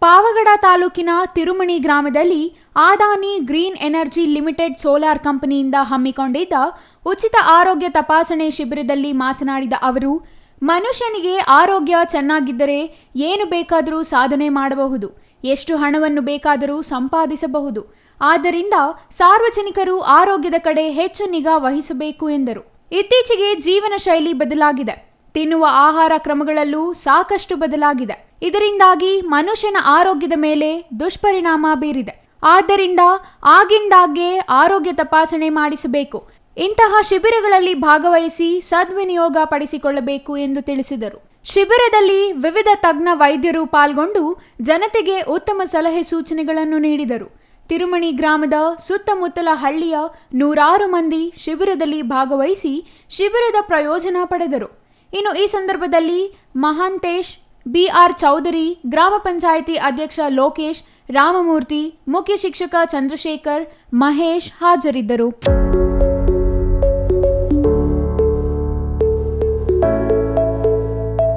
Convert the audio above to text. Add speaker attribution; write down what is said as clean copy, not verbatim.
Speaker 1: ಪಾವಗಡ ತಾಲೂಕಿನ ತಿರುಮಣಿ ಗ್ರಾಮದಲ್ಲಿ ಆದಾನಿ green energy limited solar ಕಂಪನಿಯಿಂದ ಹಮ್ಮಿಕೊಂಡಿದ್ದ ಉಚಿತ ಆರೋಗ್ಯ ತಪಾಸಣೆ ಶಿಬಿರದಲ್ಲಿ ಮಾತನಾಡಿದ ಅವರು, ಮನುಷ್ಯನಿಗೆ ಆರೋಗ್ಯ ಚೆನ್ನಾಗಿದ್ದರೆ ಏನು ಬೇಕಾದರೂ ಸಾಧನೆ ಮಾಡಬಹುದು, ಎಷ್ಟು ಹಣವನ್ನು ಬೇಕಾದರೂ ಸಂಪಾದಿಸಬಹುದು. ಆದ್ದರಿಂದ ಸಾರ್ವಜನಿಕರು ಆರೋಗ್ಯದ ಕಡೆ ಹೆಚ್ಚು ನಿಗಾ ವಹಿಸಬೇಕು ಎಂದರು. ಇತ್ತೀಚೆಗೆ ಜೀವನ ಶೈಲಿ ಬದಲಾಗಿದೆ. ತಿನ್ನುವ ಆಹಾರ ಕ್ರಮಗಳಲ್ಲೂ ಸಾಕಷ್ಟು ಬದಲಾಗಿದೆ. ಇದರಿಂದಾಗಿ ಮನುಷ್ಯನ ಆರೋಗ್ಯದ ಮೇಲೆ ದುಷ್ಪರಿಣಾಮ ಬೀರಿದೆ. ಆದ್ದರಿಂದ ಆಗಿಂದಾಗ್ಗೆ ಆರೋಗ್ಯ ತಪಾಸಣೆ ಮಾಡಿಸಬೇಕು. ಇಂತಹ ಶಿಬಿರಗಳಲ್ಲಿ ಭಾಗವಹಿಸಿ ಸದ್ವಿನಿಯೋಗ ಪಡಿಸಿಕೊಳ್ಳಬೇಕು ಎಂದು ತಿಳಿಸಿದರು. ಶಿಬಿರದಲ್ಲಿ ವಿವಿಧ ತಜ್ಞ ವೈದ್ಯರು ಪಾಲ್ಗೊಂಡು ಜನತೆಗೆ ಉತ್ತಮ ಸಲಹೆ ಸೂಚನೆಗಳನ್ನು ನೀಡಿದರು. ತಿರುಮಣಿ ಗ್ರಾಮದ ಸುತ್ತಮುತ್ತಲ ಹಳ್ಳಿಯ ನೂರಾರು ಮಂದಿ ಶಿಬಿರದಲ್ಲಿ ಭಾಗವಹಿಸಿ ಶಿಬಿರದ ಪ್ರಯೋಜನ ಪಡೆದರು. ಇನ್ನು ಈ ಸಂದರ್ಭದಲ್ಲಿ ಮಹಾಂತೇಶ್, ಬಿಆರ್ ಚೌಧರಿ, ಗ್ರಾಮ ಪಂಚಾಯಿತಿ ಅಧ್ಯಕ್ಷ ಲೋಕೇಶ್, ರಾಮಮೂರ್ತಿ, ಮುಖ್ಯ ಶಿಕ್ಷಕ ಚಂದ್ರಶೇಖರ್, ಮಹೇಶ್ ಹಾಜರಿದ್ದರು.